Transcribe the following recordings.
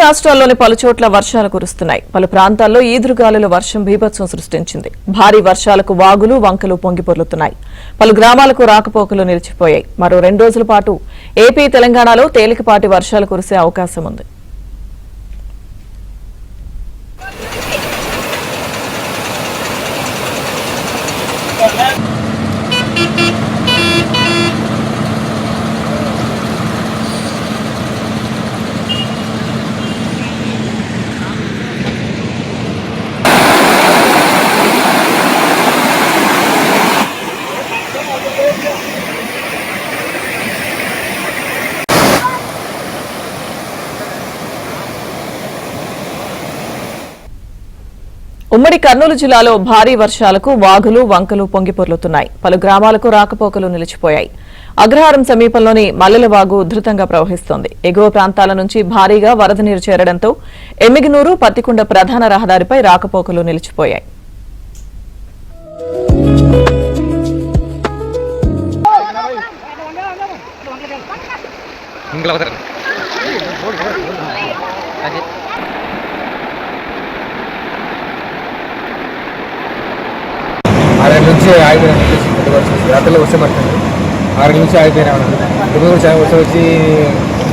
రాష్ట్రాల్లోని పలు చోట్ల వర్షాలు కురుస్తున్నాయి. పలు ప్రాంతాల్లో ఈదురుగాలుల వర్షం బీభత్సం సృష్టించింది. భారీ వర్షాలకు వాగులు వంకలు పొంగిపొర్లుతున్నాయి. పలు గ్రామాలకు రాకపోకలు నిలిచిపోయాయి. మరో 2 రోజుల పాటు ఏపీ, తెలంగాణలో తేలికపాటి వర్షాలు కురిసే అవకాశం ఉంది. ఉమ్మడి కర్నూలు జిల్లాలో భారీ వర్షాలకు వాగులు వంకలు పొంగిపొర్లుతున్నాయి. పలు గ్రామాలకు రాకపోకలు నిలిచిపోయాయి. అగ్రహారం సమీపంలోని మల్లెలవాగు ఉధృతంగా ప్రవహిస్తోంది. ఎగువ ప్రాంతాల నుంచి భారీగా వరద నీరు చేరడంతో ఎమ్మిగనూరు, పత్తికొండ ప్రధాన రహదారిపై రాకపోకలు నిలిచిపోయాయి. నుంచి ఆగిపోయినా రాత్రిలో వర్షం పడుతుంది. 6 నుంచి ఆగిపోయినా వర్షం వచ్చి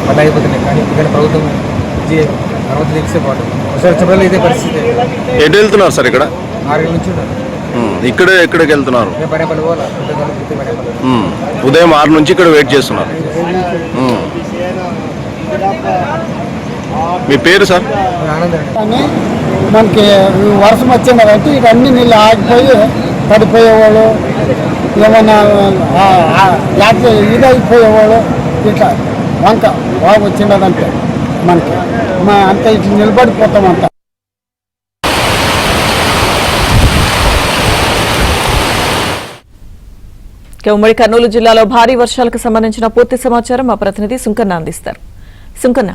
మళ్ళీ అయిపోతున్నాయి. కానీ ఎందుకంటే ప్రభుత్వం అనుమతి తెచ్చే బాగుంటుంది. వర్షం వచ్చినప్పుడు ఇదే పరిస్థితి. ఎటు వెళ్తున్నారు సార్? ఇక్కడ 6 నుంచి ఇక్కడే ఎక్కడికి వెళ్తున్నారు? పనేపల్లి పోవాలి. ఉదయం 6 నుంచి ఇక్కడ వెయిట్ చేస్తున్నారు. మీ పేరు సార్? కానీ మనకి వర్షం వచ్చింది కాబట్టి ఇక అన్ని నీళ్ళు ఆగిపోయి పడిపోయేవాళ్ళు, ఏమన్నా ఇదైపోయేవాళ్ళు. ఇట్లా వంక బాగా వచ్చిండదంటే మనకి అంత ఇట్లా నిలబడిపోతామంట. ఉమ్మడి కర్నూలు జిల్లాలో భారీ వర్షాలకు సంబంధించిన పూర్తి సమాచారం మా ప్రతినిధి సుంకన్న అందిస్తారు. సుంకన్న,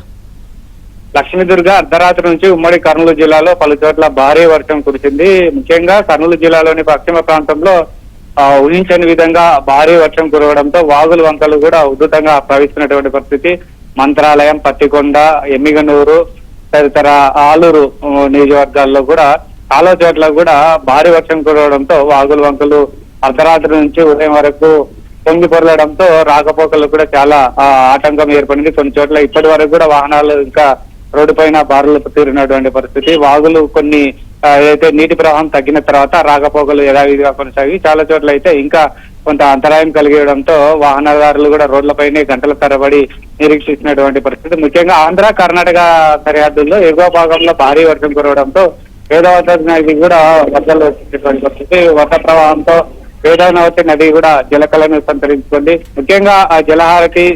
లక్ష్మీదుర్గ అర్ధరాత్రి నుంచి ఉమ్మడి కర్నూలు జిల్లాలో పలు చోట్ల భారీ వర్షం కురిసింది. ముఖ్యంగా కర్నూలు జిల్లాలోని పశ్చిమ ప్రాంతంలో ఊహించని విధంగా భారీ వర్షం కురవడంతో వాగులు వంకలు కూడా ఉధృతంగా ప్రవహిస్తున్నటువంటి పరిస్థితి. మంత్రాలయం, పత్తికొండ, ఎమ్మిగనూరు తదితర ఆలూరు నియోజకవర్గాల్లో కూడా చాలా చోట్ల కూడా భారీ వర్షం కురవడంతో వాగులు వంకలు అర్ధరాత్రి నుంచి ఉదయం వరకు పొంగి పొరలడంతో రాకపోకలు కూడా చాలా ఆటంకం ఏర్పడింది. కొన్ని చోట్ల ఇప్పటి వరకు కూడా వాహనాలు ఇంకా రోడ్డు పైన బారులు తీరినటువంటి పరిస్థితి. వాగులు కొన్ని ఏదైతే నీటి ప్రవాహం తగ్గిన తర్వాత రాకపోకలు యథావిధిగా కొనసాగి చాలా చోట్ల అయితే ఇంకా కొంత అంతరాయం కలిగడంతో వాహనదారులు కూడా రోడ్లపైనే గంటల తరబడి నిరీక్షిస్తున్నటువంటి పరిస్థితి. ముఖ్యంగా ఆంధ్ర, కర్ణాటక సరిహద్దుల్లో ఎగువ భాగంలో భారీ వర్షం కురవడంతో వేదావతి నది కూడా వరదలు వచ్చేటువంటి పరిస్థితి. వరద ప్రవాహంతో వేదావతి నది కూడా జలకళను సంతరించుకుంది. ముఖ్యంగా ఆ జలహారతి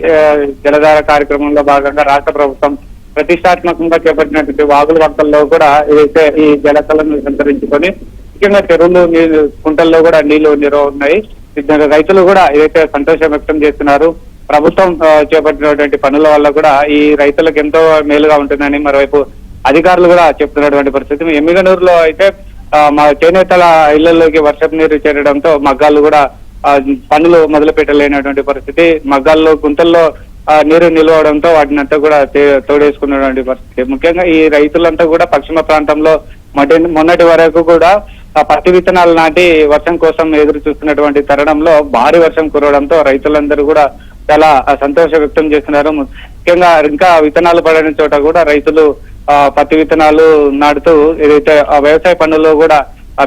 జలధార కార్యక్రమంలో భాగంగా రాష్ట్ర ప్రభుత్వం ప్రతిష్టాత్మకంగా చేపట్టినటువంటి వాగుల వంకల్లో కూడా ఏదైతే ఈ జలకళను సంతరించుకొని ముఖ్యంగా చెరువులు, కుంటల్లో కూడా నీళ్లు నిల్వ ఉన్నాయి. రైతులు కూడా ఏదైతే సంతోషం వ్యక్తం చేస్తున్నారు. ప్రభుత్వం చేపట్టినటువంటి పనుల వల్ల కూడా ఈ రైతులకు ఎంతో మేలుగా ఉంటుందని మరోవైపు అధికారులు కూడా చెప్తున్నటువంటి పరిస్థితి. ఎమ్మిగనూరులో అయితే మా చేనేతల ఇళ్లలోకి వర్షపు నీరు చేరడంతో మగ్గాలు కూడా పనులు మొదలు పెట్టలేనటువంటి పరిస్థితి. మగ్గాల్లో, గుంతల్లో నీరు నిలవడంతో వాటిని అంతా కూడా తోడేసుకున్నటువంటి పరిస్థితి. ముఖ్యంగా ఈ రైతులంతా కూడా పశ్చిమ ప్రాంతంలో మొన్నటి వరకు కూడా పత్తి విత్తనాలు నాటి వర్షం కోసం ఎదురు చూస్తున్నటువంటి తరుణంలో భారీ వర్షం కురవడంతో రైతులందరూ కూడా చాలా సంతోషం వ్యక్తం చేస్తున్నారు. ముఖ్యంగా ఇంకా విత్తనాలు పడిన చోట కూడా రైతులు పత్తి విత్తనాలు నాటుతూ ఏదైతే వ్యవసాయ పనుల్లో కూడా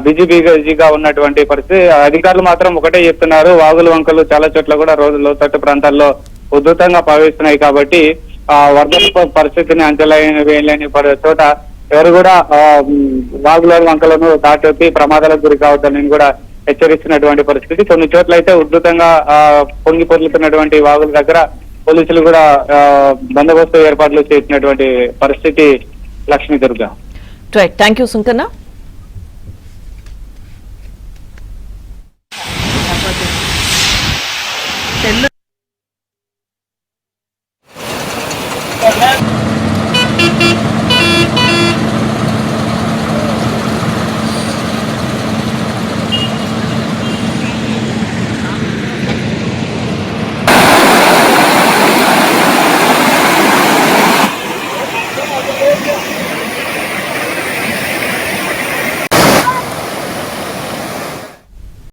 బిజీగా ఉన్నటువంటి పరిస్థితి. అధికారులు మాత్రం ఒకటే చెప్తున్నారు, వాగులు వంకలు చాలా చోట్ల కూడా లోతట్టు ప్రాంతాల్లో ఉధృతంగా ప్రవహిస్తున్నాయి కాబట్టి వరద పరిస్థితిని అంచనా వేయలేని చోట ఎవరు కూడా వాగుల వంకలను దాటి ప్రమాదాలకు గురి కావద్దని కూడా హెచ్చరిస్తున్నటువంటి పరిస్థితి. కొన్ని చోట్ల అయితే ఉధృతంగా పొంగి పొర్లుతున్నటువంటి వాగుల దగ్గర పోలీసులు కూడా బందోబస్తు ఏర్పాట్లు చేసినటువంటి పరిస్థితి. లక్ష్మీదుర్గ. Thank you Sunkanna.